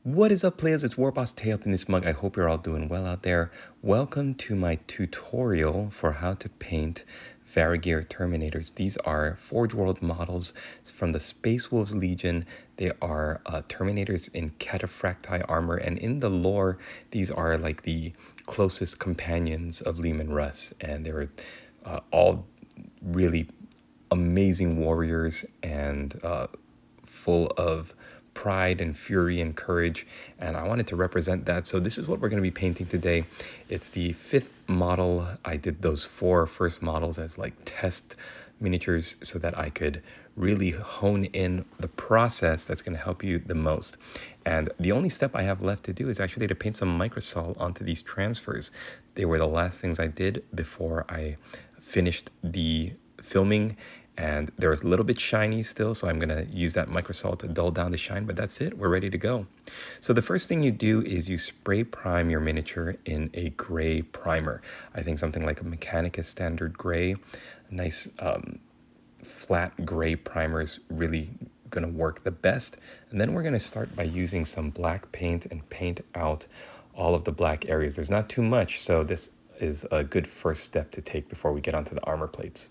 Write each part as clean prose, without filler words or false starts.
What is up, players? It's Warboss Tay up in this mug. I hope you're all doing well out there. Welcome to my tutorial for how to paint Varagyr Terminators. These are Forge World models from the Space Wolves Legion. They are Terminators in cataphracti armor, and in the lore, these are like the closest companions of Leman Russ, and they were all really amazing warriors and full of pride and fury and courage, and I wanted to represent that. So this is what we're going to be painting today. It's the 5th model. I did those 4 first models as like test miniatures so that I could really hone in the process that's going to help you the most. And the only step I have left to do is actually to paint some microsol onto these transfers. They were the last things I did before I finished the filming, and they're a little bit shiny still, so I'm gonna use that microsol to dull down the shine, but that's it, we're ready to go. So the first thing you do is you spray prime your miniature in a gray primer. I think something like a Mechanicus standard gray, a nice flat gray primer is really gonna work the best. And then we're gonna start by using some black paint and paint out all of the black areas. There's not too much, so this is a good first step to take before we get onto the armor plates.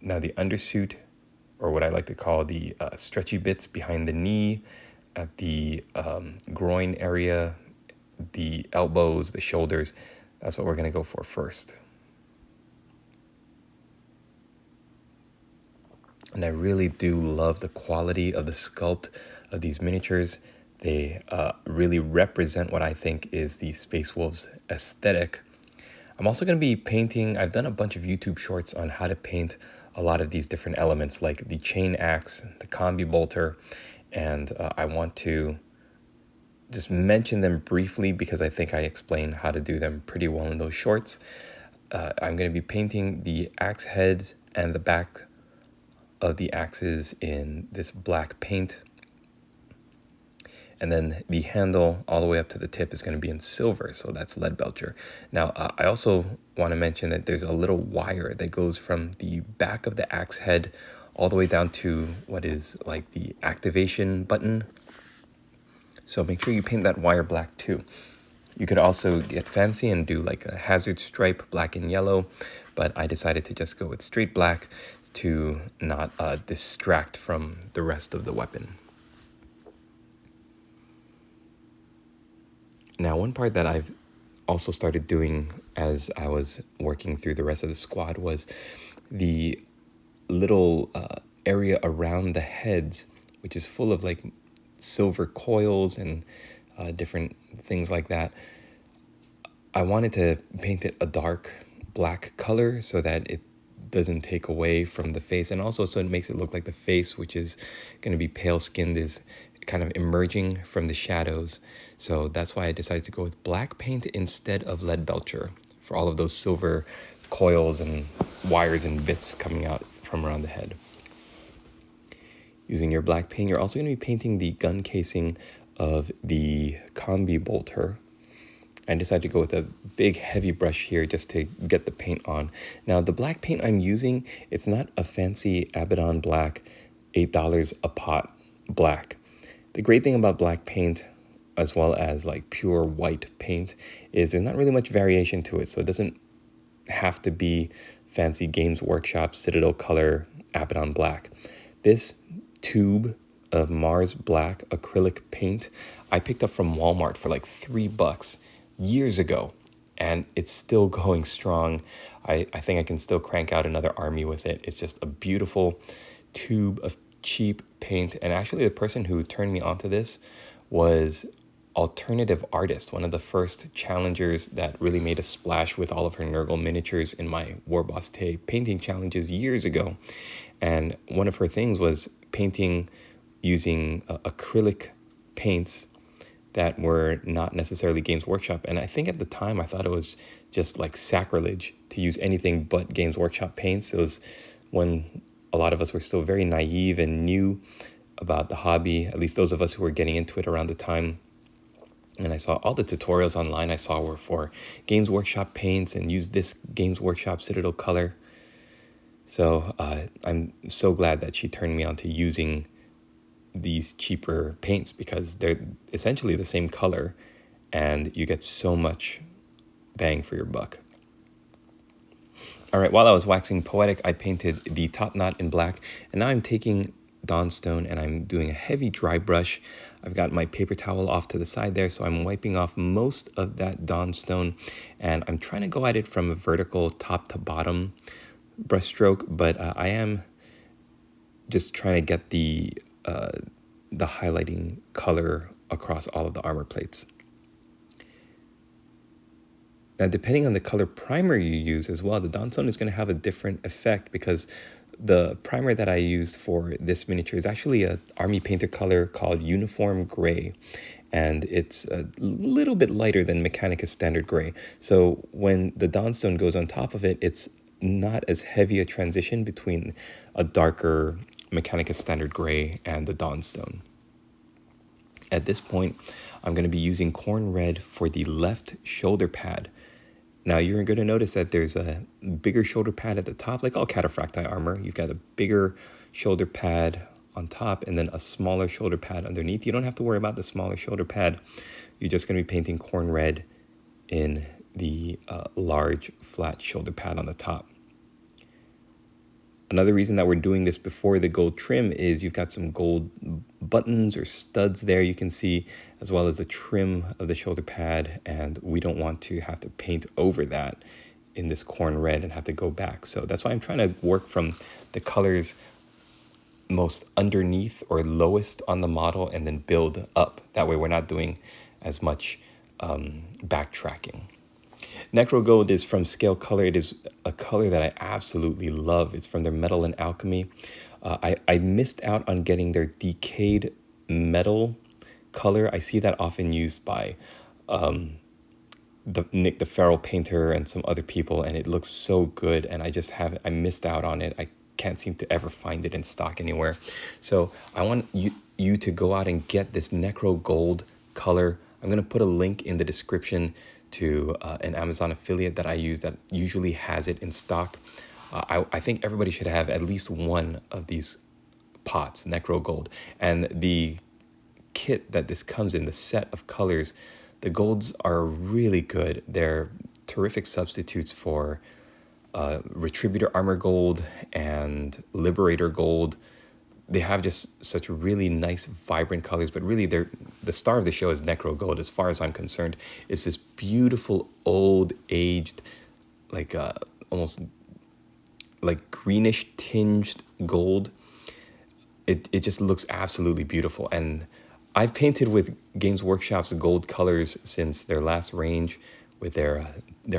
Now the undersuit, or what I like to call the stretchy bits behind the knee, at the groin area, the elbows, the shoulders, that's what we're gonna go for first. And I really do love the quality of the sculpt of these miniatures. They really represent what I think is the Space Wolves aesthetic. I'm also going to be painting, I've done a bunch of YouTube shorts on how to paint a lot of these different elements like the chain axe, the combi bolter, and I want to just mention them briefly because I think I explain how to do them pretty well in those shorts. I'm going to be painting the axe heads and the back of the axes in this black paint. And then the handle all the way up to the tip is going to be in silver, so that's lead belcher. Now, I also want to mention that there's a little wire that goes from the back of the axe head all the way down to what is like the activation button. So make sure you paint that wire black too. You could also get fancy and do like a hazard stripe, black and yellow, but I decided to just go with straight black to not distract from the rest of the weapon. Now, one part that I've also started doing as I was working through the rest of the squad was the little area around the heads, which is full of like silver coils and different things like that. I wanted to paint it a dark black color so that it doesn't take away from the face, and also so it makes it look like the face, which is going to be pale skinned, is kind of emerging from the shadows. So that's why I decided to go with black paint instead of lead belcher for all of those silver coils and wires and bits coming out from around the head. Using your black paint, you're also going to be painting the gun casing of the combi bolter. I decided to go with a big heavy brush here just to get the paint on. Now the black paint I'm using, it's not a fancy Abaddon black, $8 a pot black. The great thing about black paint, as well as like pure white paint, is there's not really much variation to it. So it doesn't have to be fancy Games Workshop, Citadel color, Abaddon black. This tube of Mars black acrylic paint, I picked up from Walmart for like $3 years ago, and it's still going strong. I think I can still crank out another army with it. It's just a beautiful tube of cheap paint. And actually the person who turned me onto this was Alternative Artist, one of the first challengers that really made a splash with all of her Nurgle miniatures in my Warboss Tay painting challenges years ago. And one of her things was painting using acrylic paints that were not necessarily Games Workshop. And I think at the time I thought it was just like sacrilege to use anything but Games Workshop paints. It was when a lot of us were still very naive and new about the hobby, at least those of us who were getting into it around the time. And I saw all the tutorials online I saw were for Games Workshop paints and use this Games Workshop Citadel color. So I'm so glad that she turned me on to using these cheaper paints because they're essentially the same color and you get so much bang for your buck. All right, while I was waxing poetic, I painted the top knot in black, and now I'm taking Dawnstone and I'm doing a heavy dry brush. I've got my paper towel off to the side there, so I'm wiping off most of that Dawnstone, and I'm trying to go at it from a vertical top to bottom brush stroke, but I am just trying to get the highlighting color across all of the armor plates. Now, depending on the color primer you use as well, the Dawnstone is going to have a different effect because the primer that I used for this miniature is actually an army painter color called Uniform Gray, and it's a little bit lighter than Mechanicus Standard Gray. So when the Dawnstone goes on top of it, it's not as heavy a transition between a darker Mechanicus Standard Gray and the Dawnstone. At this point, I'm going to be using Corn Red for the left shoulder pad. Now you're going to notice that there's a bigger shoulder pad at the top, like all Cataphracti armor. You've got a bigger shoulder pad on top and then a smaller shoulder pad underneath. You don't have to worry about the smaller shoulder pad. You're just going to be painting Corn Red in the large flat shoulder pad on the top. Another reason that we're doing this before the gold trim is you've got some gold buttons or studs there you can see, as well as a trim of the shoulder pad, and we don't want to have to paint over that in this Corn Red and have to go back. So that's why I'm trying to work from the colors most underneath or lowest on the model and then build up. That way we're not doing as much backtracking. Necro Gold is from Scale Color. It is a color that I absolutely love. It's from their Metal and Alchemy. I missed out on getting their Decayed Metal color. I see that often used by Nick the Feral Painter and some other people, and it looks so good, and I missed out on it. I can't seem to ever find it in stock anywhere. So I want you to go out and get this Necro Gold color. I'm going to put a link in the description to an Amazon affiliate that I use that usually has it in stock. I think everybody should have at least one of these pots, Necro Gold. And the kit that this comes in, the set of colors, the golds are really good. They're terrific substitutes for Retributor Armor Gold and Liberator Gold. They have just such really nice, vibrant colors, but really the star of the show is Necro Gold, as far as I'm concerned. It's this beautiful, old, aged, like almost like greenish tinged gold. It just looks absolutely beautiful. And I've painted with Games Workshop's gold colors since their last range with their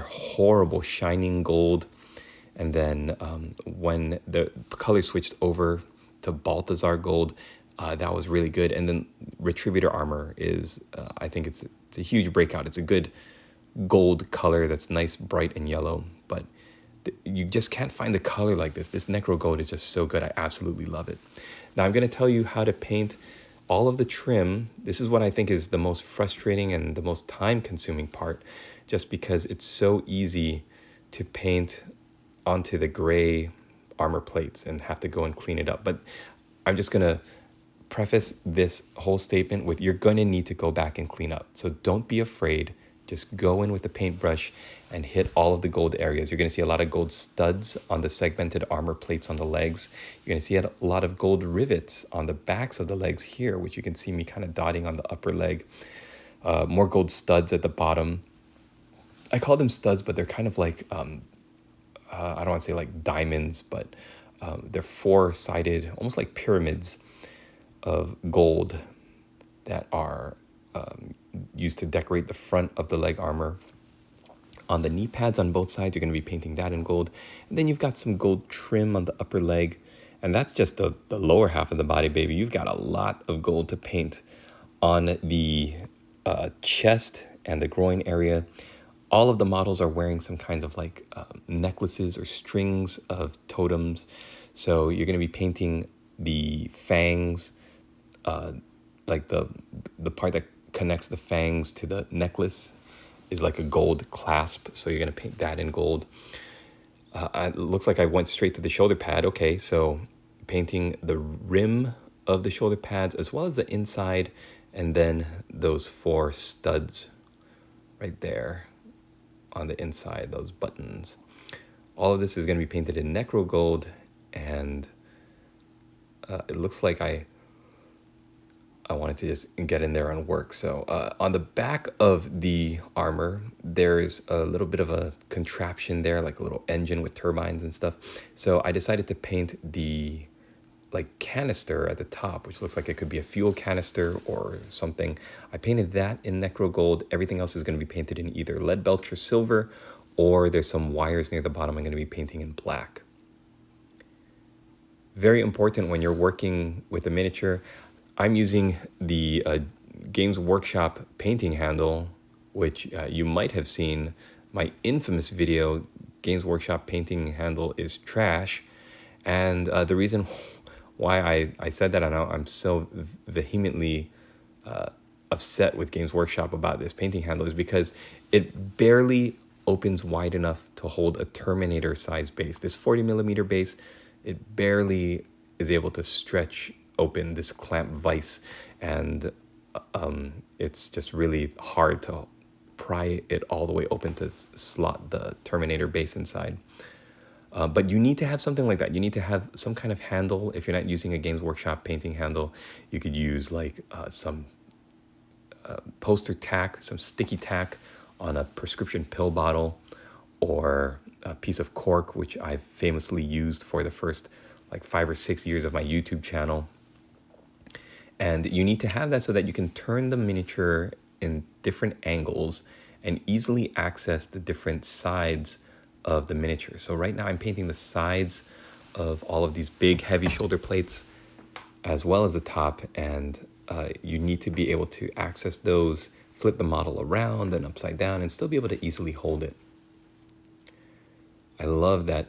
horrible shining gold. And then when the color switched over to Balthazar Gold, that was really good. And then Retributor Armor is, I think it's a huge breakout. It's a good gold color that's nice, bright, and yellow. But you just can't find the color like this. This Necro Gold is just so good. I absolutely love it. Now I'm going to tell you how to paint all of the trim. This is what I think is the most frustrating and the most time-consuming part, just because it's so easy to paint onto the gray armor plates and have to go and clean it up. But I'm just going to preface this whole statement with, you're going to need to go back and clean up. So don't be afraid. Just go in with the paintbrush and hit all of the gold areas. You're going to see a lot of gold studs on the segmented armor plates on the legs. You're going to see a lot of gold rivets on the backs of the legs here, which you can see me kind of dotting on the upper leg. More gold studs at the bottom. I call them studs, but they're kind of like I don't want to say like diamonds, but they're four-sided, almost like pyramids of gold that are used to decorate the front of the leg armor. On the knee pads on both sides, you're going to be painting that in gold. And then you've got some gold trim on the upper leg. And that's just the lower half of the body, baby. You've got a lot of gold to paint on the chest and the groin area. All of the models are wearing some kinds of like necklaces or strings of totems. So you're going to be painting the fangs, like the part that connects the fangs to the necklace is like a gold clasp. So you're going to paint that in gold. It looks like I went straight to the shoulder pad. Okay, so painting the rim of the shoulder pads, as well as the inside, and then those 4 studs right there on the inside, those buttons. All of this is going to be painted in Necro Gold, and it looks like I wanted to just get in there and work. So on the back of the armor, there's a little bit of a contraption there, like a little engine with turbines and stuff. So I decided to paint the canister at the top, which looks like it could be a fuel canister or something. I painted that in Necro Gold. Everything else is going to be painted in either lead belcher silver, or there's some wires near the bottom I'm going to be painting in black. Very important when you're working with a miniature. I'm using the Games Workshop painting handle, which you might have seen my infamous video, Games Workshop painting handle is trash. And the reason why I said that, I know I'm so vehemently upset with Games Workshop about this painting handle, is because it barely opens wide enough to hold a Terminator size base. This 40mm base, it barely is able to stretch open this clamp vise, and it's just really hard to pry it all the way open to slot the Terminator base inside. But you need to have something like that. You need to have some kind of handle. If you're not using a Games Workshop painting handle, you could use some poster tack, some sticky tack on a prescription pill bottle, or a piece of cork, which I've famously used for the first 5 or 6 years of my YouTube channel. And you need to have that so that you can turn the miniature in different angles and easily access the different sides of the miniature. So right now I'm painting the sides of all of these big heavy shoulder plates, as well as the top, and you need to be able to access those, flip the model around and upside down, and still be able to easily hold it. I love that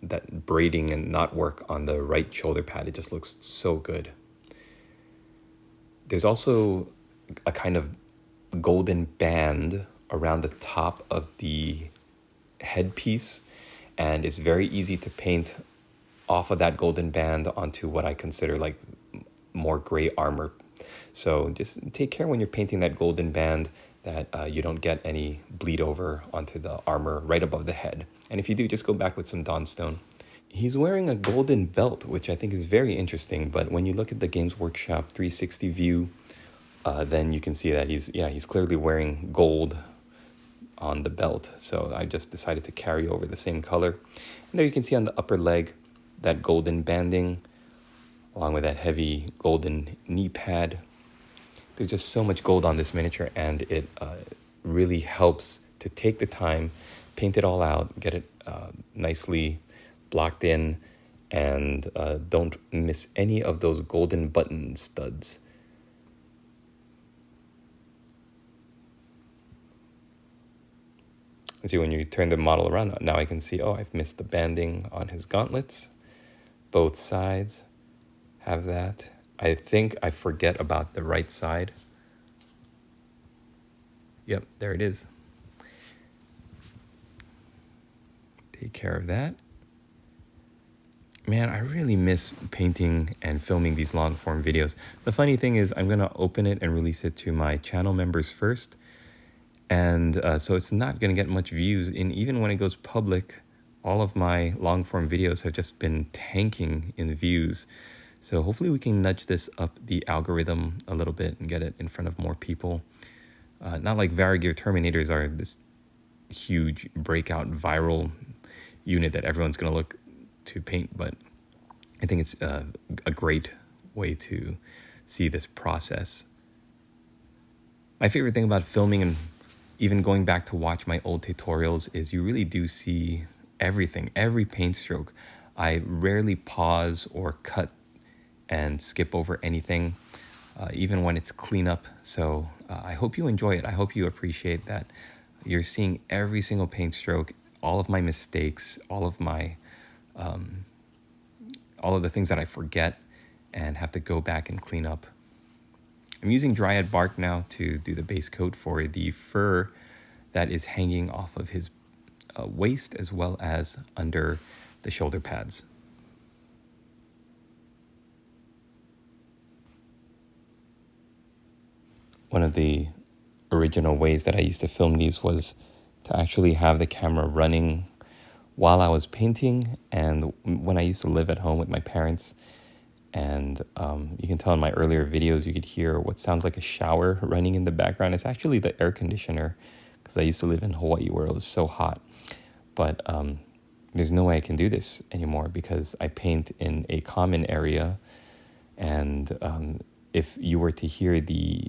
that braiding and knot work on the right shoulder pad. It just looks so good. There's also a kind of golden band around the top of the headpiece, and it's very easy to paint off of that golden band onto what I consider more gray armor. So just take care when you're painting that golden band that you don't get any bleed over onto the armor right above the head. And if you do, just go back with some Dawnstone. He's wearing a golden belt, which I think is very interesting, but when you look at the Games Workshop 360 view, then you can see that he's clearly wearing gold on the belt. So I just decided to carry over the same color. And there you can see on the upper leg that golden banding, along with that heavy golden knee pad. There's just so much gold on this miniature, and it really helps to take the time, paint it all out, get it nicely blocked in, and don't miss any of those golden button studs. And see, when you turn the model around, now I can see, oh, I've missed the banding on his gauntlets. Both sides have that. I think I forget about the right side. Yep, there it is. Take care of that. Man, I really miss painting and filming these long form videos. The funny thing is I'm gonna open it and release it to my channel members first. And so it's not gonna get much views. And even when it goes public, all of my long form videos have just been tanking in views. So hopefully we can nudge this up the algorithm a little bit and get it in front of more people. Not like Varagyr Terminators are this huge breakout viral unit that everyone's gonna look to paint, but I think it's a great way to see this process. My favorite thing about filming and even going back to watch my old tutorials is you really do see everything, every paint stroke. I rarely pause or cut and skip over anything, even when it's cleanup. So I hope you enjoy it. I hope you appreciate that you're seeing every single paint stroke, all of my mistakes, all of the things that I forget and have to go back and clean up. I'm using Dryad bark now to do the base coat for the fur that is hanging off of his waist, as well as under the shoulder pads. One of the original ways that I used to film these was to actually have the camera running while I was painting, and when I used to live at home with my parents. And you can tell in my earlier videos, you could hear what sounds like a shower running in the background. It's actually the air conditioner, because I used to live in Hawaii where it was so hot. But there's no way I can do this anymore because I paint in a common area. And if you were to hear the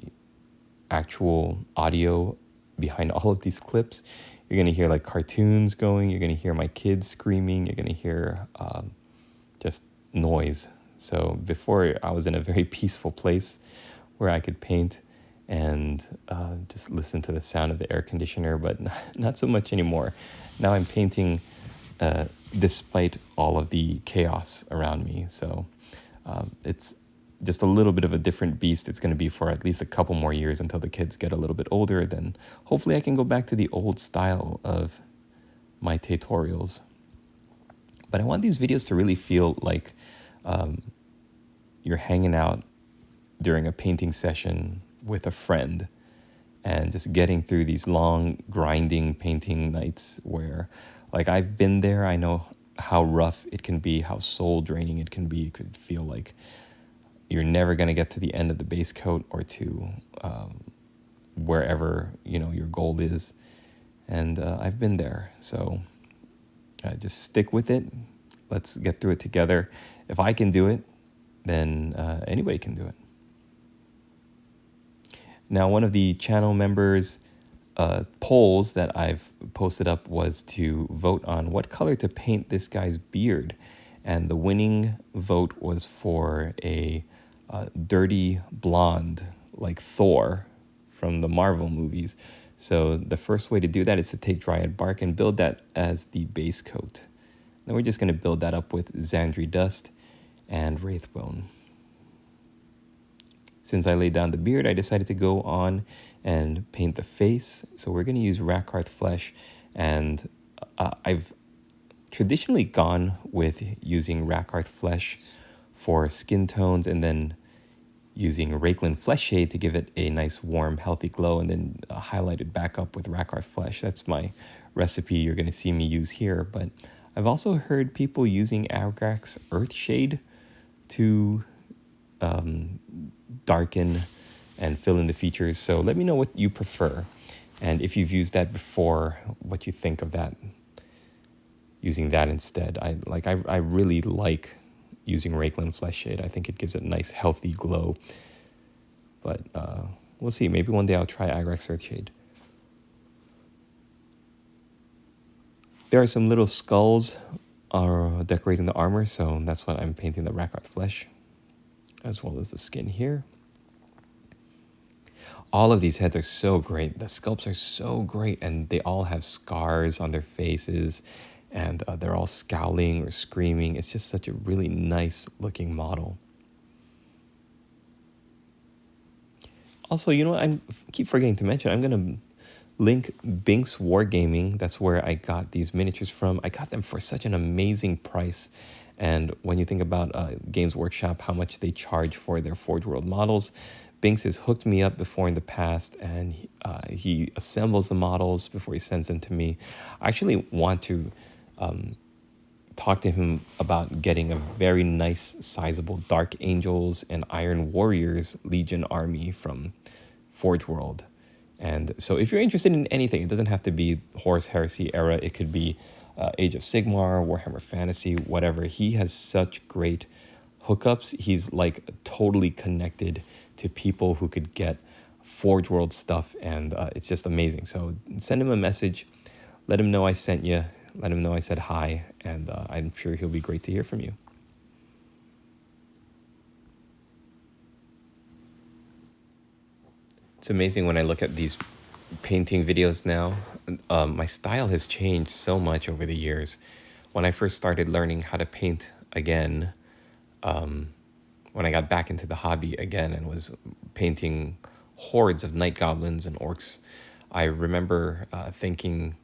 actual audio behind all of these clips, you're going to hear like cartoons going, you're going to hear my kids screaming, you're going to hear just noise. So before, I was in a very peaceful place where I could paint and just listen to the sound of the air conditioner, but not so much anymore. Now I'm painting despite all of the chaos around me. So it's just a little bit of a different beast. It's going to be for at least a couple more years until the kids get a little bit older. Then hopefully I can go back to the old style of my tutorials. But I want these videos to really feel like you're hanging out during a painting session with a friend and just getting through these long, grinding painting nights where, like, I've been there. I know how rough it can be, how soul draining it can be. It could feel like you're never going to get to the end of the base coat or to wherever, your goal is. And I've been there. So just stick with it. Let's get through it together. If I can do it, then anybody can do it. Now, one of the channel members' polls that I've posted up was to vote on what color to paint this guy's beard. And the winning vote was for a dirty blonde, like Thor from the Marvel movies. So the first way to do that is to take dryad bark and build that as the base coat. Then we're just going to build that up with Xandri dust and Wraithbone. Since I laid down the beard, I decided to go on and paint the face. So we're going to use Rakarth flesh, and I've traditionally gone with using Rakarth flesh for skin tones and then using Rakelin flesh shade to give it a nice warm healthy glow, and then highlight it back up with Rakarth flesh. That's my recipe you're going to see me use here. But I've also heard people using Agrax Earthshade to darken and fill in the features. So let me know what you prefer, and if you've used that before, what you think of that, using that instead. I really like using Rakelin flesh shade. I think it gives it a nice healthy glow. But we'll see. Maybe one day I'll try Agrax Earthshade. There are some little skulls decorating the armor, so that's what I'm painting the Rakarth flesh, as well as the skin here. All of these heads are so great. The sculpts are so great, and they all have scars on their faces, and they're all scowling or screaming. It's just such a really nice looking model. Also, I keep forgetting to mention, I'm going to link Binx Wargaming. That's where I got these miniatures from. I got them for such an amazing price. And when you think about Games Workshop, how much they charge for their Forge World models, Binx has hooked me up before in the past, and he assembles the models before he sends them to me. I actually want to talk to him about getting a very nice, sizable Dark Angels and Iron Warriors Legion army from Forge World. And so if you're interested in anything, it doesn't have to be Horus Heresy era. It could be Age of Sigmar, Warhammer Fantasy, whatever. He has such great hookups. He's like totally connected to people who could get Forge World stuff, and it's just amazing. So send him a message, let him know I sent you, let him know I said hi, and I'm sure he'll be great to hear from you. It's amazing when I look at these painting videos now. My style has changed so much over the years. When I first started learning how to paint again, when I got back into the hobby again and was painting hordes of night goblins and orcs, I remember thinking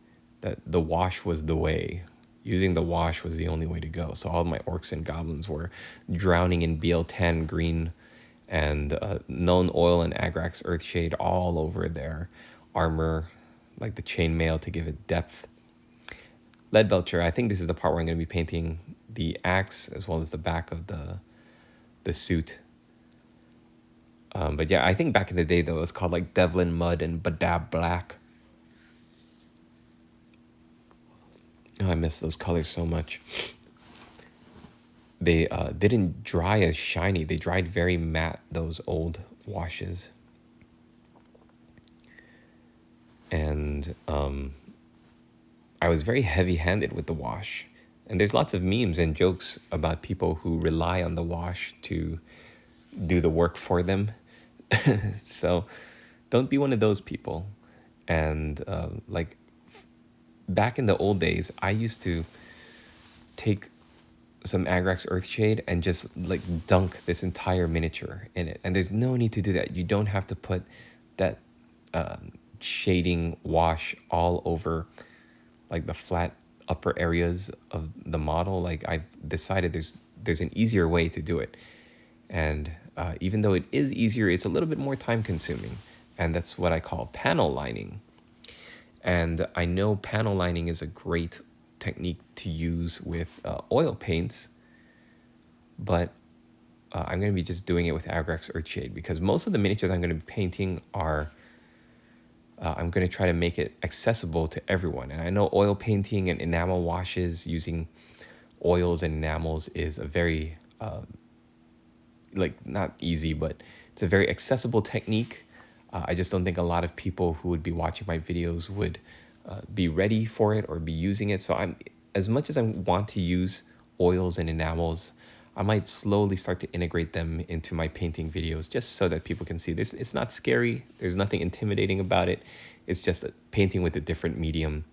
that the wash was the way. Using the wash was the only way to go. So all my orcs and goblins were drowning in BL10 green and known oil and Agrax Earthshade all over their armor, like the chainmail to give it depth. Lead Belcher, I think this is the part where I'm going to be painting the axe as well as the back of the suit. But yeah, I think back in the day, though, it was called like Devlin Mud and Badab Black. Oh, I miss those colors so much. They didn't dry as shiny. They dried very matte, those old washes. And I was very heavy-handed with the wash. And there's lots of memes and jokes about people who rely on the wash to do the work for them. So don't be one of those people. And like back in the old days, I used to take some Agrax Earthshade and just like dunk this entire miniature in it. And there's no need to do that. You don't have to put that shading wash all over like the flat upper areas of the model. Like I've decided there's an easier way to do it. And even though it is easier, it's a little bit more time consuming. And that's what I call panel lining. And I know panel lining is a great technique to use with oil paints, but I'm going to be just doing it with Agrax Earthshade because most of the miniatures I'm going to be painting are, I'm going to try to make it accessible to everyone. And I know oil painting and enamel washes using oils and enamels is a very, like not easy, but it's a very accessible technique. I just don't think a lot of people who would be watching my videos would be ready for it or be using it. So I'm, as much as I want to use oils and enamels, I might slowly start to integrate them into my painting videos just so that people can see this. It's not scary. There's nothing intimidating about it. It's just a painting with a different medium.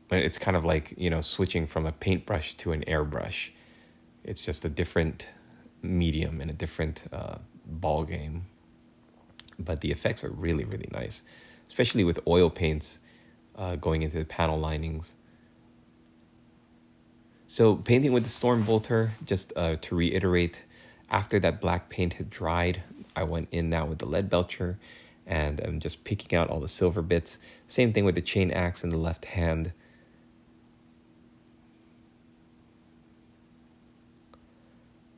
It's kind of like, you know, switching from a paintbrush to an airbrush. It's just a different medium and a different ball game. But the effects are really, really nice, especially with oil paints going into the panel linings. So painting with the Storm Bolter, just to reiterate, after that black paint had dried, I went in now with the Lead Belcher, and I'm just picking out all the silver bits. Same thing with the chain axe in the left hand.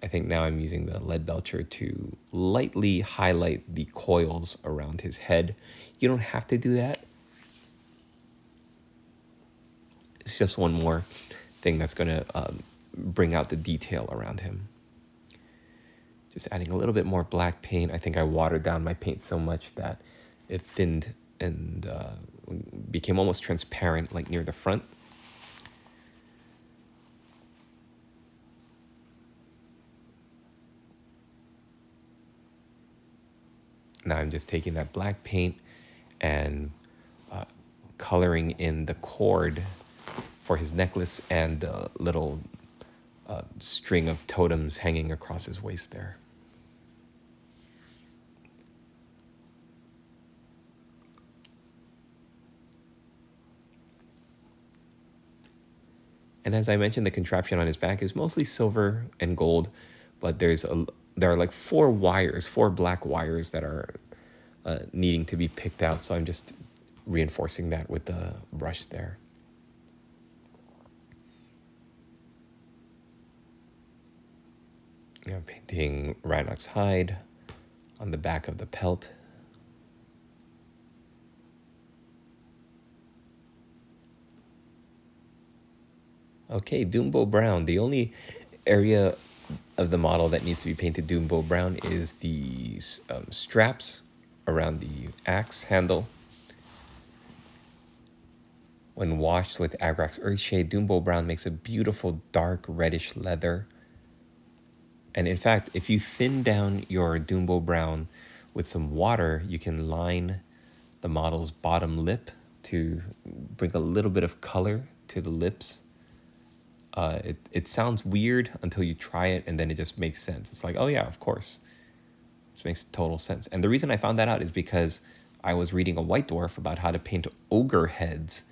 I think now I'm using the Lead Belcher to lightly highlight the coils around his head. You don't have to do that. It's just one more thing that's going to bring out the detail around him. Just adding a little bit more black paint. I think I watered down my paint so much that it thinned and became almost transparent, like near the front. Now I'm just taking that black paint and coloring in the cord for his necklace and the little string of totems hanging across his waist there. And as I mentioned, the contraption on his back is mostly silver and gold, but there are like four black wires that are needing to be picked out. So I'm just reinforcing that with the brush there. I'm painting Rhinox hide on the back of the pelt. Okay, Doombo Brown. The only area of the model that needs to be painted Doombo Brown is the straps around the axe handle. When washed with Agrax Earthshade, Doombo Brown makes a beautiful dark reddish leather. And in fact, if you thin down your Doombo Brown with some water, you can line the model's bottom lip to bring a little bit of color to the lips. It sounds weird until you try it, and then it just makes sense. It's like, oh yeah, of course. This makes total sense. And the reason I found that out is because I was reading a White Dwarf about how to paint ogre heads,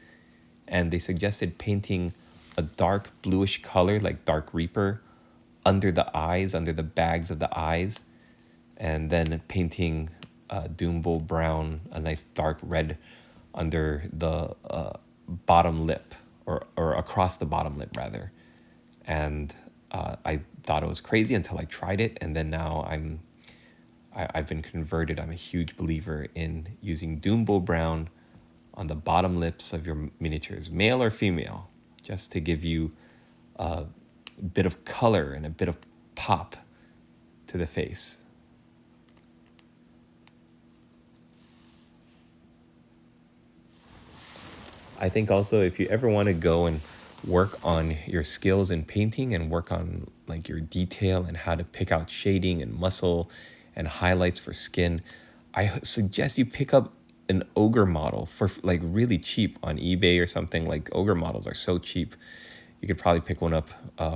and they suggested painting a dark bluish color, like Dark Reaper, under the eyes, under the bags of the eyes, and then painting Doom Bull brown, a nice dark red under the bottom lip, or across the bottom lip rather. And I thought it was crazy until I tried it, and then now I've been converted. I'm a huge believer in using Doom Bull brown on the bottom lips of your miniatures, male or female, just to give you a bit of color and a bit of pop to the face. I think also if you ever want to go and work on your skills in painting and work on like your detail and how to pick out shading and muscle and highlights for skin, I suggest you pick up an ogre model for like really cheap on eBay or something. Like ogre models are so cheap. You could probably pick one up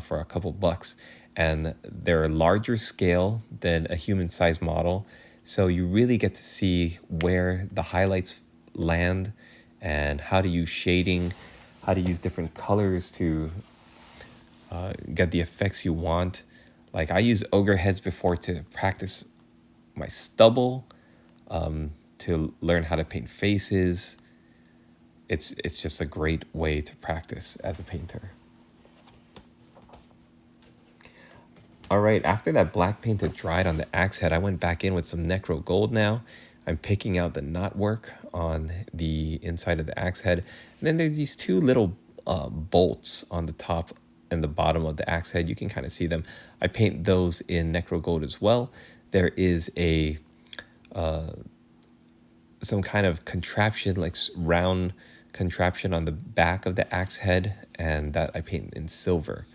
for a couple bucks, and they're a larger scale than a human-sized model. So you really get to see where the highlights land and how to use shading, how to use different colors to get the effects you want. Like I use ogre heads before to practice my stubble, to learn how to paint faces. It's just a great way to practice as a painter. All right, after that black paint had dried on the axe head, I went back in with some Necro gold now. I'm picking out the knotwork on the inside of the axe head. And then there's these two little bolts on the top and the bottom of the axe head. You can kind of see them. I paint those in Necro gold as well. There is a some kind of contraption, like round contraption on the back of the axe head, and that I paint in silver.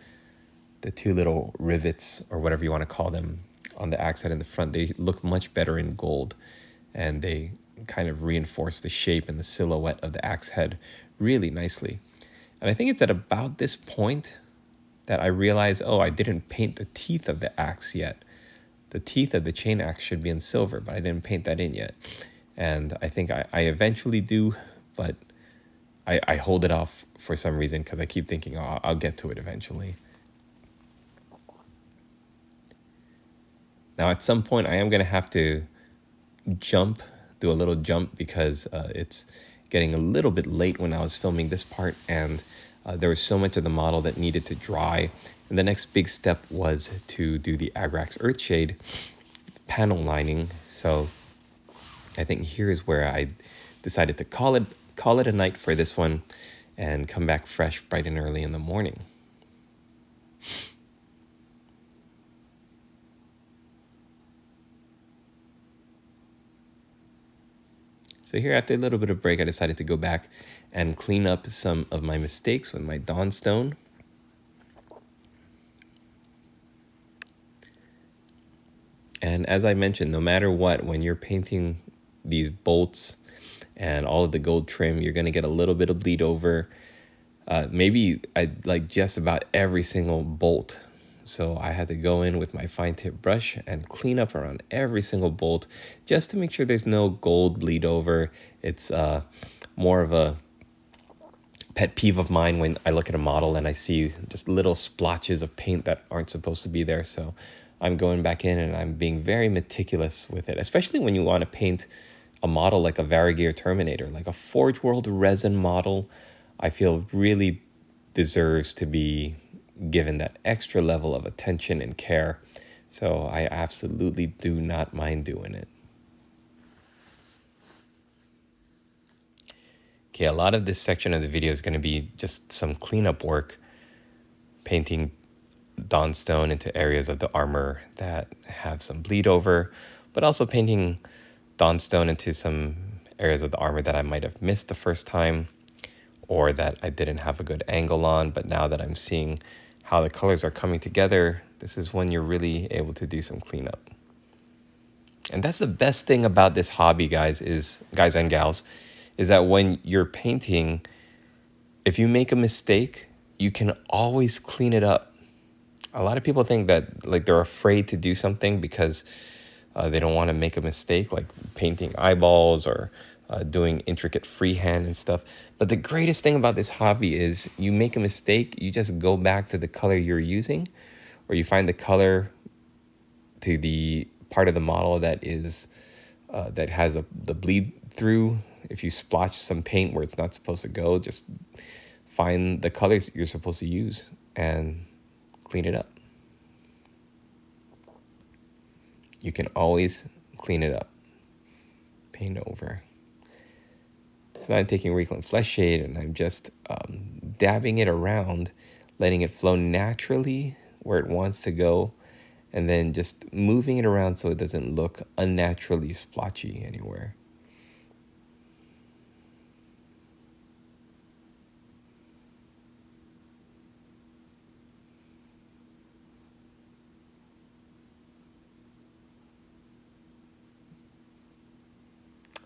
The two little rivets, or whatever you want to call them, on the axe head in the front, they look much better in gold, and they kind of reinforce the shape and the silhouette of the axe head really nicely. And I think it's at about this point that I realized, oh, I didn't paint the teeth of the axe yet. The teeth of the chain axe should be in silver, but I didn't paint that in yet. And I think I eventually do, but I hold it off for some reason because I keep thinking, oh, I'll get to it eventually. Now, at some point, I am going to have to do a little jump, because it's getting a little bit late when I was filming this part, and there was so much of the model that needed to dry. And the next big step was to do the Agrax Earthshade panel lining. So I think here is where I decided to call it a night for this one and come back fresh bright and early in the morning. So here, after a little bit of break, I decided to go back and clean up some of my mistakes with my Dawnstone. And as I mentioned, no matter what, when you're painting these bolts and all of the gold trim, you're going to get a little bit of bleed over. Maybe like just about every single bolt. So I had to go in with my fine tip brush and clean up around every single bolt just to make sure there's no gold bleed over. It's more of a pet peeve of mine when I look at a model and I see just little splotches of paint that aren't supposed to be there. So I'm going back in and I'm being very meticulous with it, especially when you want to paint a model like a Varagyr Terminator, like a Forge World resin model. I feel really deserves to be given that extra level of attention and care. So I absolutely do not mind doing it. Okay, a lot of this section of the video is going to be just some cleanup work, painting Dawnstone into areas of the armor that have some bleed over, but also painting Dawnstone into some areas of the armor that I might have missed the first time, or that I didn't have a good angle on. But now that I'm seeing how the colors are coming together, this is when you're really able to do some cleanup. And that's the best thing about this hobby, guys and gals, is that when you're painting, if you make a mistake, you can always clean it up. A lot of people think that like they're afraid to do something because they don't want to make a mistake, like painting eyeballs or doing intricate freehand and stuff. But the greatest thing about this hobby is you make a mistake, you just go back to the color you're using, where you find the color to the part of the model that is that has the bleed through. If you splotch some paint where it's not supposed to go, just find the colors you're supposed to use and clean it up. You can always clean it up. Paint over. So I'm taking Reclaimed Flesh Shade and I'm just dabbing it around, letting it flow naturally where it wants to go, and then just moving it around so it doesn't look unnaturally splotchy anywhere.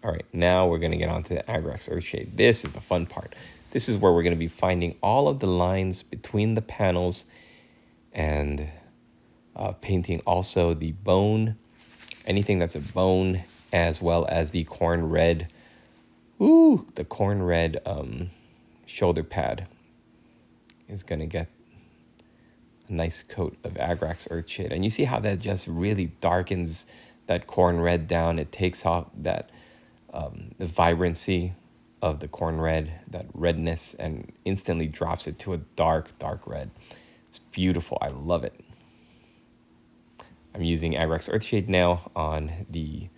All right, now we're going to get onto the Agrax Earthshade. This is the fun part. This is where we're going to be finding all of the lines between the panels and painting also the bone, anything that's a bone, as well as the corn red. Ooh, the corn red shoulder pad is going to get a nice coat of Agrax Earthshade. And you see how that just really darkens that corn red down. It takes off that the vibrancy of the corn red, that redness, and instantly drops it to a dark, dark red. It's beautiful. I love it. I'm using Agrax Earthshade now on the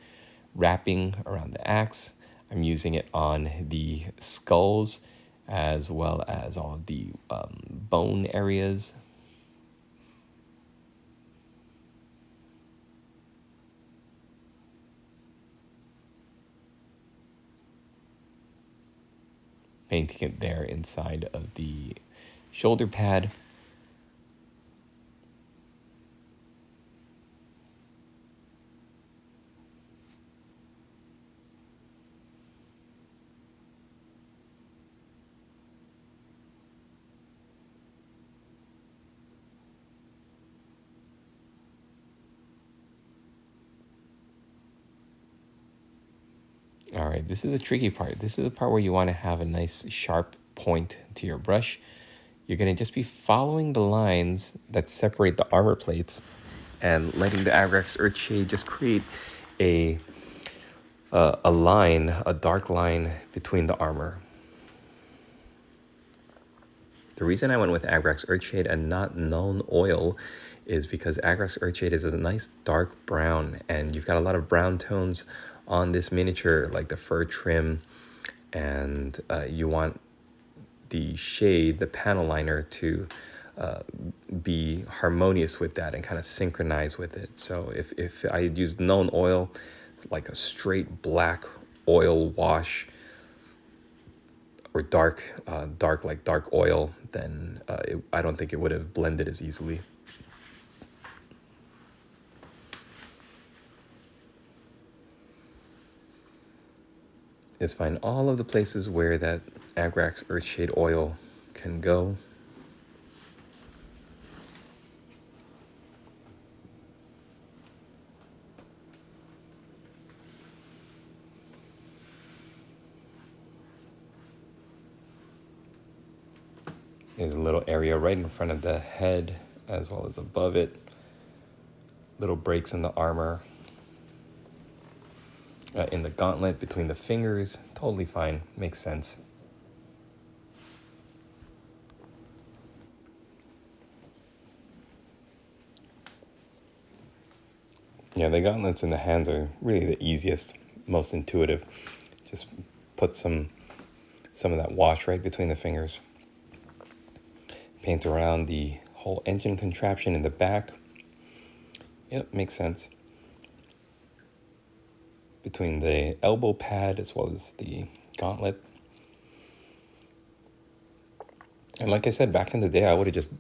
wrapping around the axe. I'm using it on the skulls as well as all of the bone areas. Painting it there inside of the shoulder pad. All right, this is the tricky part. This is the part where you want to have a nice sharp point to your brush. You're going to just be following the lines that separate the armor plates and letting the Agrax Earthshade just create a line, a dark line between the armor. The reason I went with Agrax Earthshade and not Known Oil is because Agrax Earthshade is a nice dark brown, and you've got a lot of brown tones on this miniature, like the fur trim, and you want the shade, the panel liner, to be harmonious with that and kind of synchronize with it. So if I used Known Oil, it's like a straight black oil wash, or dark oil, then I don't think it would have blended as easily. Is find all of the places where that Agrax Earthshade oil can go. There's a little area right in front of the head as well as above it. Little breaks in the armor. In the gauntlet between the fingers, totally fine, makes sense. Yeah, the gauntlets in the hands are really the easiest, most intuitive. Just put some of that wash right between the fingers. Paint around the whole engine contraption in the back. Yep, makes sense. Between the elbow pad as well as the gauntlet. And like I said, back in the day, I would have just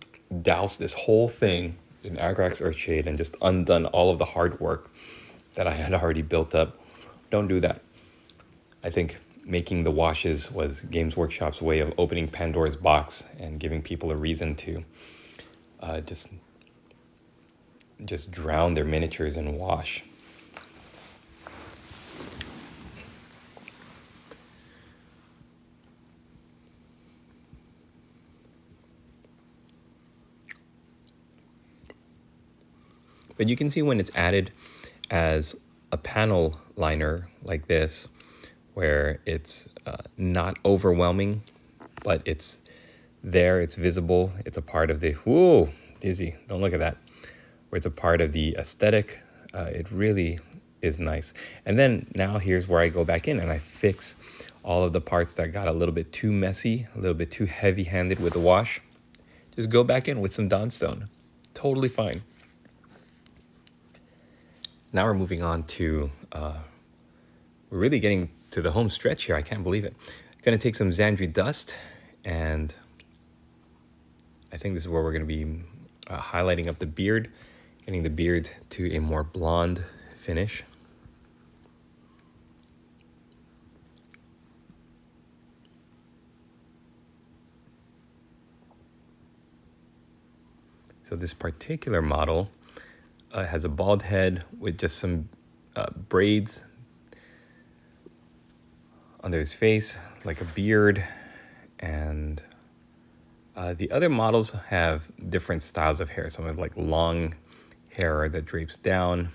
doused this whole thing in Agrax Earthshade and just undone all of the hard work that I had already built up. Don't do that. I think making the washes was Games Workshop's way of opening Pandora's box and giving people a reason to just drown their miniatures in wash. But you can see when it's added as a panel liner like this, where it's not overwhelming, but it's there, it's visible, it's a part of the, whoa, dizzy, don't look at that, where it's a part of the aesthetic. It really is nice. And then now here's where I go back in and I fix all of the parts that got a little bit too messy, a little bit too heavy-handed with the wash. Just go back in with some Dawnstone. Totally fine. Now we're moving on to, we're really getting to the home stretch here. I can't believe it. Gonna take some Xandri Dust, and I think this is where we're gonna be highlighting up the beard, getting the beard to a more blonde finish. So this particular model has a bald head with just some braids under his face, like a beard. And the other models have different styles of hair. Some have like long hair that drapes down.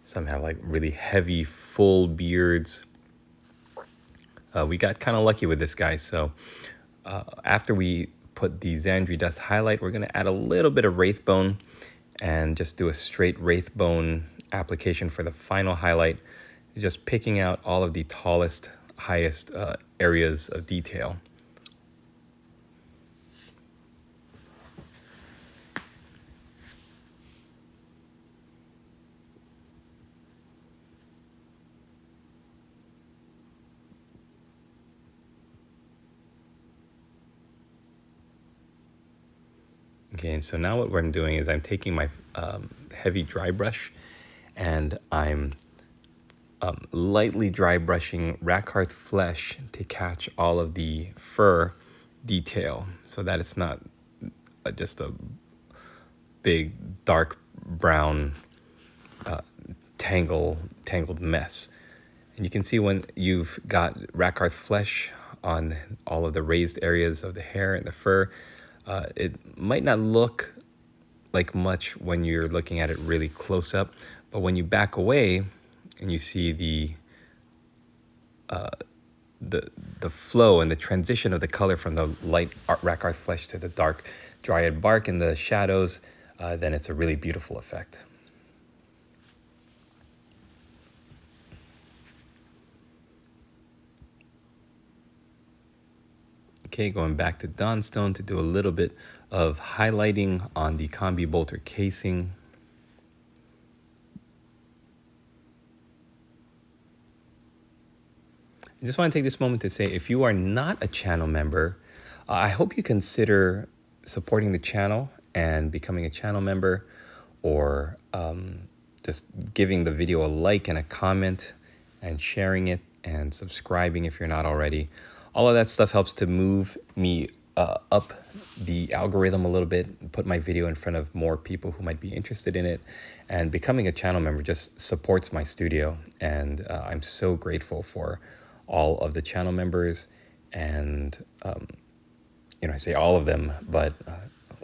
Some have like really heavy, full beards. We got kind of lucky with this guy. So after we put the Xandri Dust highlight, we're gonna add a little bit of Wraithbone and just do a straight Wraithbone application for the final highlight, just picking out all of the tallest, highest areas of detail. Okay, and so now what I'm doing is I'm taking my heavy dry brush and I'm lightly dry brushing Rakarth flesh to catch all of the fur detail so that it's not just a big dark brown tangled mess. And you can see when you've got Rakarth flesh on all of the raised areas of the hair and the fur, it might not look like much when you're looking at it really close up, but when you back away and you see the flow and the transition of the color from the light Rakarth flesh to the dark Dryad bark in the shadows, then it's a really beautiful effect. Okay, going back to Dawnstone to do a little bit of highlighting on the combi bolter casing. I just want to take this moment to say, if you are not a channel member, I hope you consider supporting the channel and becoming a channel member, or just giving the video a like and a comment and sharing it and subscribing if you're not already. All of that stuff helps to move me up the algorithm a little bit, put my video in front of more people who might be interested in it. And becoming a channel member just supports my studio. And I'm so grateful for all of the channel members. And, I say all of them, but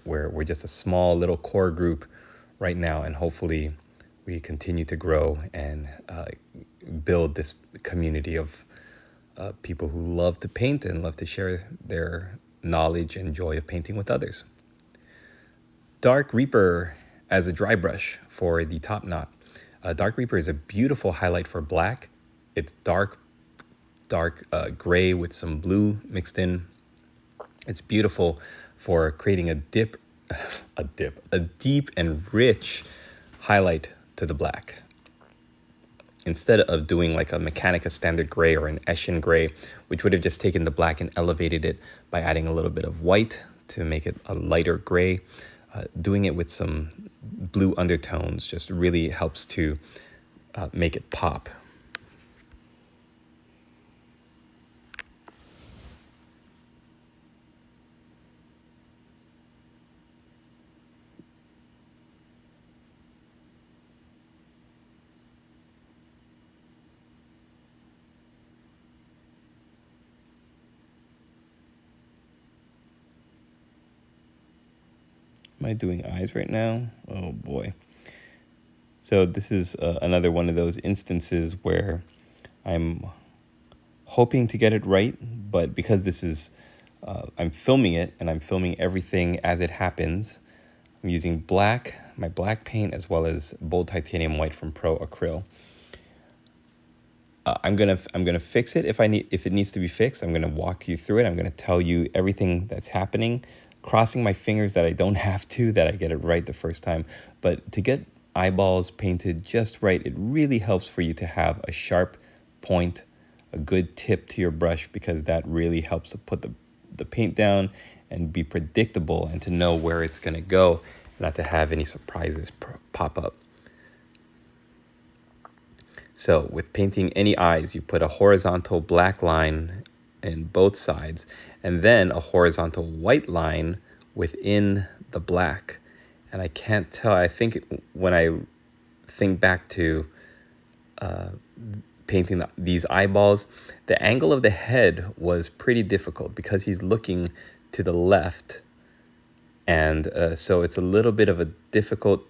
we're just a small little core group right now. And hopefully we continue to grow and build this community of people who love to paint and love to share their knowledge and joy of painting with others. Dark Reaper as a dry brush for the top knot. Dark Reaper is a beautiful highlight for black. It's dark gray with some blue mixed in. It's beautiful for creating a deep and rich highlight to the black. Instead of doing like a Mechanica standard gray or an Eshin gray, which would have just taken the black and elevated it by adding a little bit of white to make it a lighter gray, doing it with some blue undertones just really helps to make it pop. Am I doing eyes right now? Oh boy. So this is another one of those instances where I'm hoping to get it right, but because this is, I'm filming it and I'm filming everything as it happens, I'm using my black paint, as well as bold titanium white from Pro Acryl. I'm gonna fix it if it needs to be fixed. I'm gonna walk you through it. I'm gonna tell you everything that's happening, crossing my fingers that I don't have to, that I get it right the first time. But to get eyeballs painted just right, it really helps for you to have a sharp point, a good tip to your brush, because that really helps to put the paint down and be predictable, and to know where it's gonna go, not to have any surprises pop up. So with painting any eyes, you put a horizontal black line in both sides, and then a horizontal white line within the black. And I can't tell, I think when I think back to painting these eyeballs, the angle of the head was pretty difficult because he's looking to the left. And so it's a little bit of a difficult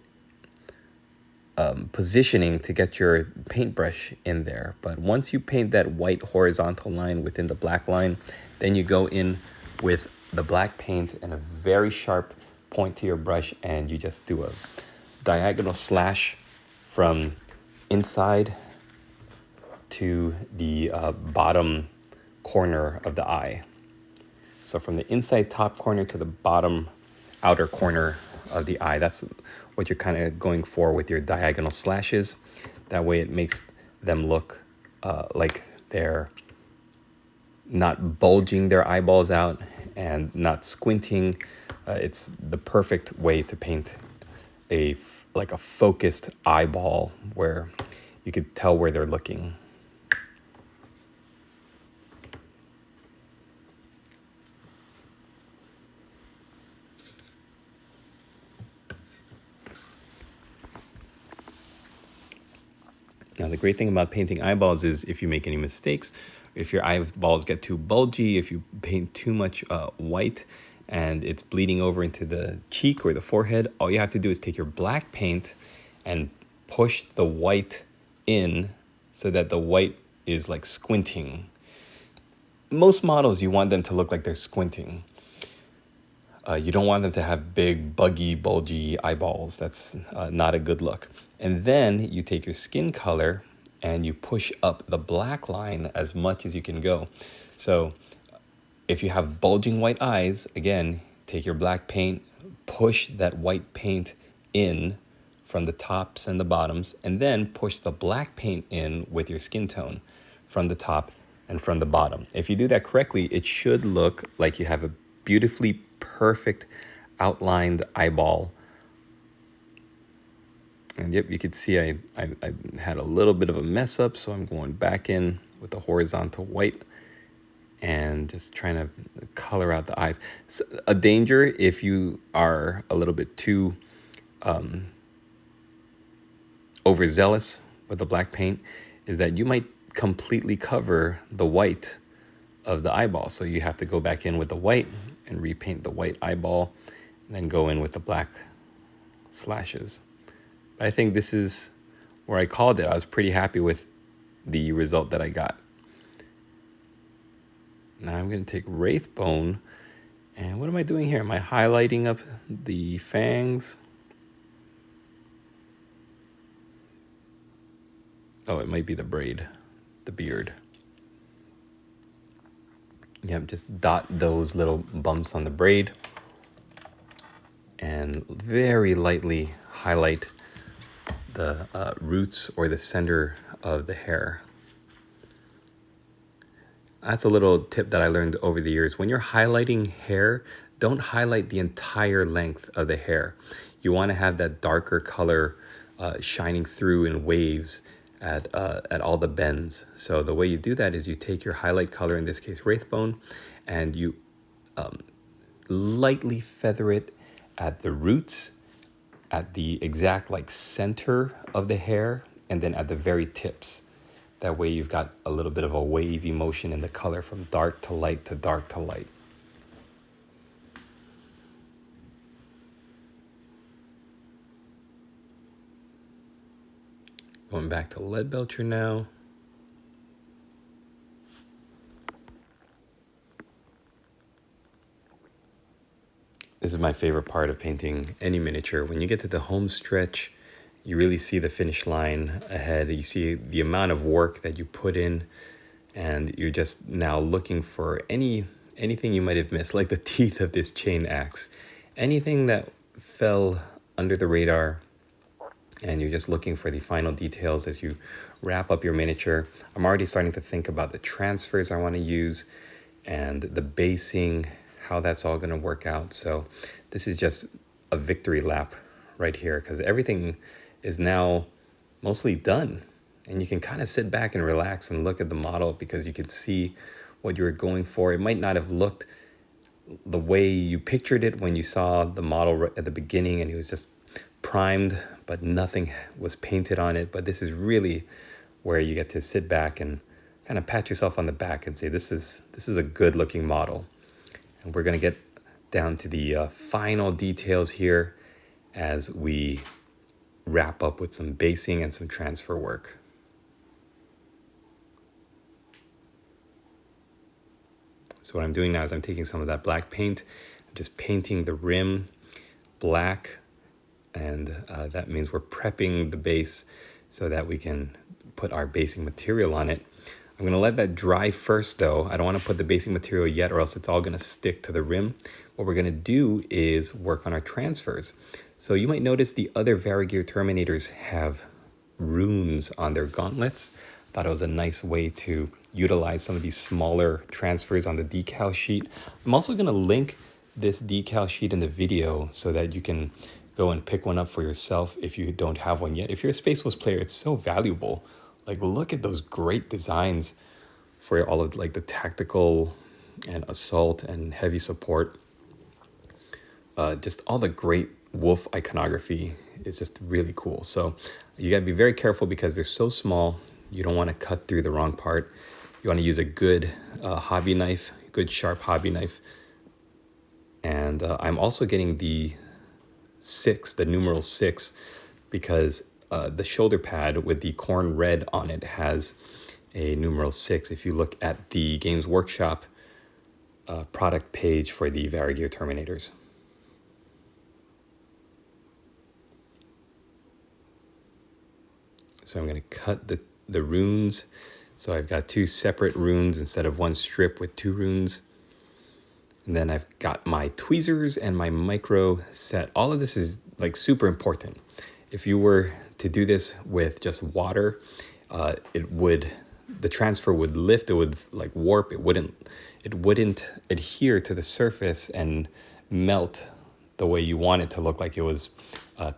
positioning to get your paintbrush in there. But once you paint that white horizontal line within the black line, then you go in with the black paint and a very sharp point to your brush, and you just do a diagonal slash from inside to the bottom corner of the eye. So from the inside top corner to the bottom outer corner of the eye, that's what you're kind of going for with your diagonal slashes. That way it makes them look like they're not bulging their eyeballs out and not squinting. It's the perfect way to paint like a focused eyeball where you could tell where they're looking. Now, the great thing about painting eyeballs is if you make any mistakes, if your eyeballs get too bulgy, if you paint too much white and it's bleeding over into the cheek or the forehead, all you have to do is take your black paint and push the white in so that the white is like squinting. Most models, you want them to look like they're squinting. You don't want them to have big, buggy, bulgy eyeballs. That's not a good look. And then you take your skin color and you push up the black line as much as you can go. So if you have bulging white eyes, again, take your black paint, push that white paint in from the tops and the bottoms, and then push the black paint in with your skin tone from the top and from the bottom. If you do that correctly, it should look like you have a beautifully perfect outlined eyeball. And yep, you could see I had a little bit of a mess up, so I'm going back in with the horizontal white and just trying to color out the eyes. So a danger if you are a little bit too overzealous with the black paint is that you might completely cover the white of the eyeball. So you have to go back in with the white and repaint the white eyeball, and then go in with the black slashes. But I think this is where I called it. I was pretty happy with the result that I got. Now I'm going to take Wraithbone, and what am I doing here? Am I highlighting up the fangs? Oh, it might be the braid, the beard. Yep, just dot those little bumps on the braid and very lightly highlight the roots or the center of the hair. That's a little tip that I learned over the years. When you're highlighting hair, don't highlight the entire length of the hair. You want to have that darker color shining through in waves at all the bends. So the way you do that is you take your highlight color, in this case Wraithbone, and you lightly feather it at the roots, at the exact like center of the hair, and then at the very tips. That way you've got a little bit of a wavy motion in the color from dark to light to dark to light. Going back to Leadbelcher now. This is my favorite part of painting any miniature. When you get to the home stretch, you really see the finish line ahead. You see the amount of work that you put in, and you're just now looking for anything you might have missed, like the teeth of this chain axe. Anything that fell under the radar, and you're just looking for the final details as you wrap up your miniature. I'm already starting to think about the transfers I want to use and the basing, how that's all going to work out. So this is just a victory lap right here, because everything is now mostly done, and you can kind of sit back and relax and look at the model because you can see what you were going for. It might not have looked the way you pictured it when you saw the model at the beginning and it was just primed, but nothing was painted on it. But this is really where you get to sit back and kind of pat yourself on the back and say, this is a good looking model. And we're going to get down to the final details here as we wrap up with some basing and some transfer work. So what I'm doing now is I'm taking some of that black paint, I'm just painting the rim black, and that means we're prepping the base so that we can put our basing material on it. I'm going to let that dry first though. I don't want to put the basing material yet, or else it's all going to stick to the rim. What we're going to do is work on our transfers. So you might notice the other Varagyr Terminators have runes on their gauntlets. Thought it was a nice way to utilize some of these smaller transfers on the decal sheet. I'm also going to link this decal sheet in the video so that you can go and pick one up for yourself if you don't have one yet. If you're a Space Wolves player, it's so valuable. Like, look at those great designs for all of like the tactical and assault and heavy support. Just all the great wolf iconography is just really cool. So you gotta be very careful because they're so small. You don't want to cut through the wrong part. You want to use a good hobby knife, good sharp hobby knife. And I'm also getting the numeral 6, because the shoulder pad with the corn red on it has a numeral 6. If you look at the Games Workshop product page for the Varagyr Terminators. So I'm going to cut the runes. So I've got 2 separate runes instead of one strip with 2 runes. And then I've got my tweezers and my micro set. All of this is like super important. If you were to do this with just water, the transfer would lift, it would like warp, it wouldn't adhere to the surface and melt the way you want it to look like it was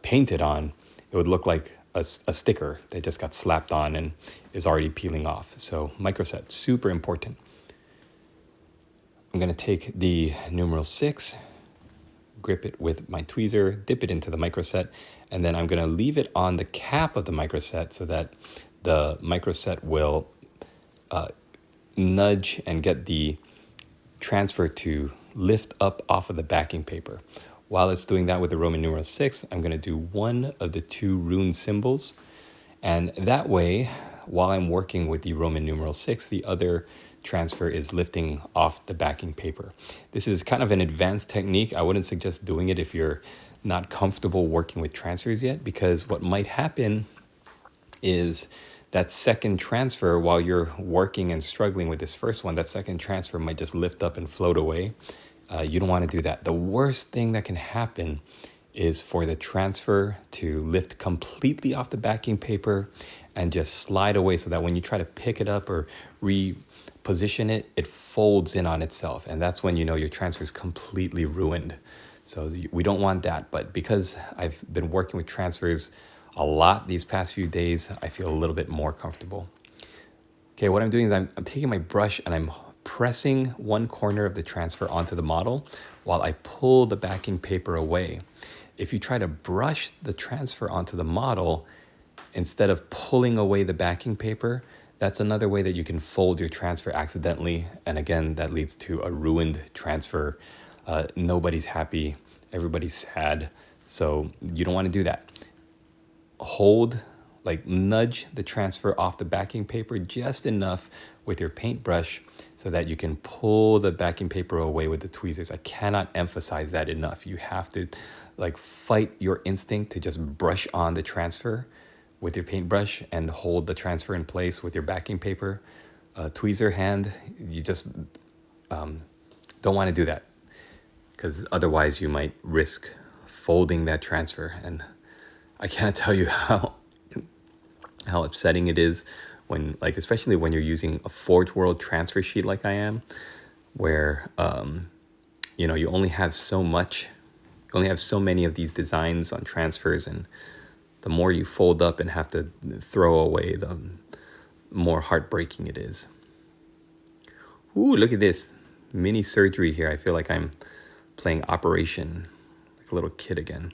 painted on. It would look like a sticker that just got slapped on and is already peeling off. So microset, super important. I'm going to take the numeral 6, grip it with my tweezer, dip it into the microset, and then I'm going to leave it on the cap of the microset so that the microset will nudge and get the transfer to lift up off of the backing paper. While it's doing that with the Roman numeral 6, I'm going to do one of the 2 rune symbols. And that way, while I'm working with the Roman numeral 6, the other transfer is lifting off the backing paper. This is kind of an advanced technique. I wouldn't suggest doing it if you're not comfortable working with transfers yet, because what might happen is that second transfer, while you're working and struggling with this first one, that second transfer might just lift up and float away. You don't want to do that. The worst thing that can happen is for the transfer to lift completely off the backing paper and just slide away, so that when you try to pick it up or reposition it, it folds in on itself. And that's when you know your transfer is completely ruined. So we don't want that. But because I've been working with transfers a lot these past few days, I feel a little bit more comfortable. Okay, what I'm doing is I'm taking my brush and I'm pressing one corner of the transfer onto the model while I pull the backing paper away. If you try to brush the transfer onto the model, instead of pulling away the backing paper, that's another way that you can fold your transfer accidentally. And again, that leads to a ruined transfer. Nobody's happy, everybody's sad. So you don't want to do that. Hold like nudge the transfer off the backing paper just enough with your paintbrush so that you can pull the backing paper away with the tweezers. I cannot emphasize that enough. You have to like fight your instinct to just brush on the transfer with your paintbrush and hold the transfer in place with your backing paper. Tweezer hand, you just don't want to do that, because otherwise you might risk folding that transfer. And I can't tell you how upsetting it is when, like, especially when you're using a Forge World transfer sheet like I am, where you know, you only have so much, you only have so many of these designs on transfers, and the more you fold up and have to throw away, the more heartbreaking it is. Ooh, look at this mini surgery here. I feel like I'm playing Operation, like a little kid again.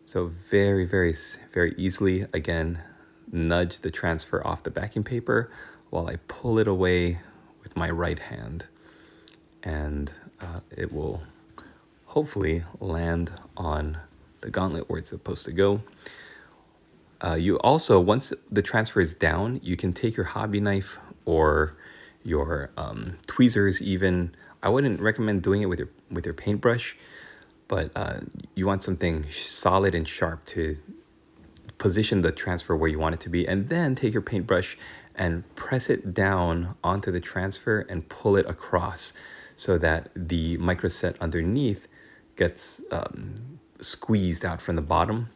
So very, very, very easily, again, nudge the transfer off the backing paper while I pull it away with my right hand. And it will hopefully land on the gauntlet where it's supposed to go. You also, once the transfer is down, you can take your hobby knife or your tweezers even. I wouldn't recommend doing it with your paintbrush, but you want something solid and sharp to position the transfer where you want it to be, and then take your paintbrush and press it down onto the transfer and pull it across so that the microset underneath gets squeezed out from the bottom,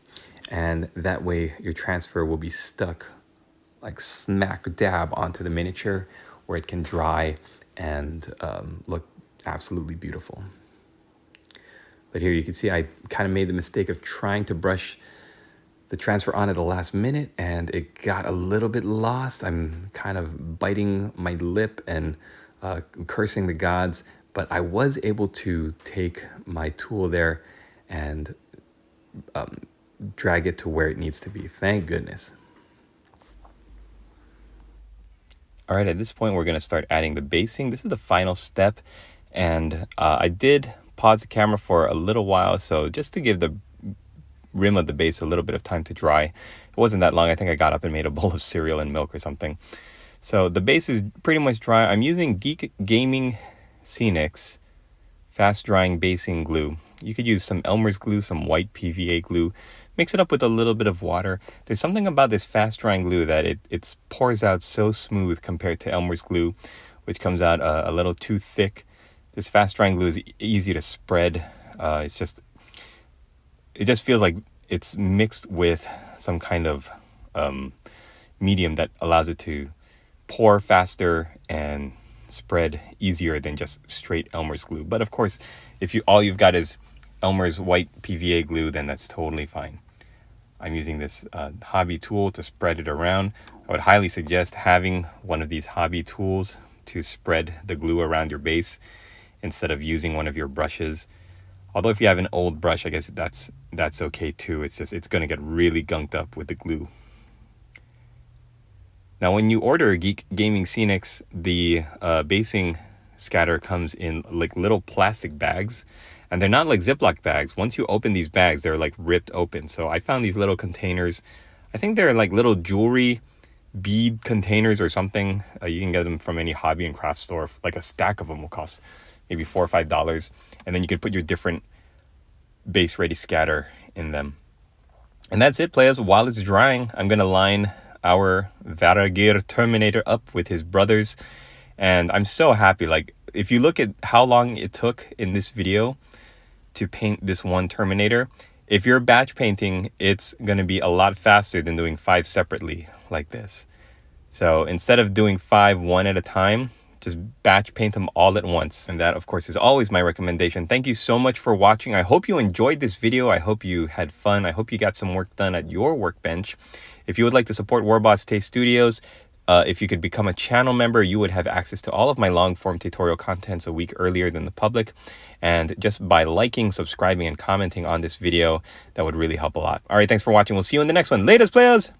and that way your transfer will be stuck like smack dab onto the miniature where it can dry and look absolutely beautiful. But here you can see I kind of made the mistake of trying to brush the transfer on at the last minute, and it got a little bit lost. I'm kind of biting my lip and cursing the gods, but I was able to take my tool there and drag it to where it needs to be. Thank goodness. All right, at this point, we're going to start adding the basing. This is the final step, and I did pause the camera for a little while, so just to give the rim of the base a little bit of time to dry. It wasn't that long. I think I got up and made a bowl of cereal and milk or something. So the base is pretty much dry. I'm using Geek Gaming Scenics fast drying basing glue. You could use some Elmer's glue, some white PVA glue, mix it up with a little bit of water. There's something about this fast drying glue that it pours out so smooth compared to Elmer's glue, which comes out a little too thick. This fast drying glue is easy to spread. It just feels like it's mixed with some kind of medium that allows it to pour faster and spread easier than just straight Elmer's glue. But of course, if all you've got is Elmer's white PVA glue, then that's totally fine. I'm using this hobby tool to spread it around. I would highly suggest having one of these hobby tools to spread the glue around your base instead of using one of your brushes. Although if you have an old brush, I guess that's okay too. It's going to get really gunked up with the glue. Now, when you order Geek Gaming Scenics, the basing scatter comes in like little plastic bags, and they're not like Ziploc bags. Once you open these bags, they're like ripped open. So I found these little containers. I think they're like little jewelry bead containers or something. You can get them from any hobby and craft store. Like a stack of them will cost maybe $4 or $5, and then you could put your different base ready scatter in them. And that's it, players. While it's drying, I'm gonna line our Varagyr Terminator up with his brothers, and I'm so happy. Like, if you look at how long it took in this video to paint this one Terminator, if you're batch painting, it's gonna be a lot faster than doing 5 separately like this. So instead of doing 5 one at a time, just batch paint them all at once. And that, of course, is always my recommendation. Thank you so much for watching. I hope you enjoyed this video. I hope you had fun. I hope you got some work done at your workbench. If you would like to support Warboss Taste Studios, if you could become a channel member, you would have access to all of my long-form tutorial contents a week earlier than the public. And just by liking, subscribing, and commenting on this video, that would really help a lot. All right, thanks for watching. We'll see you in the next one. Latest, players!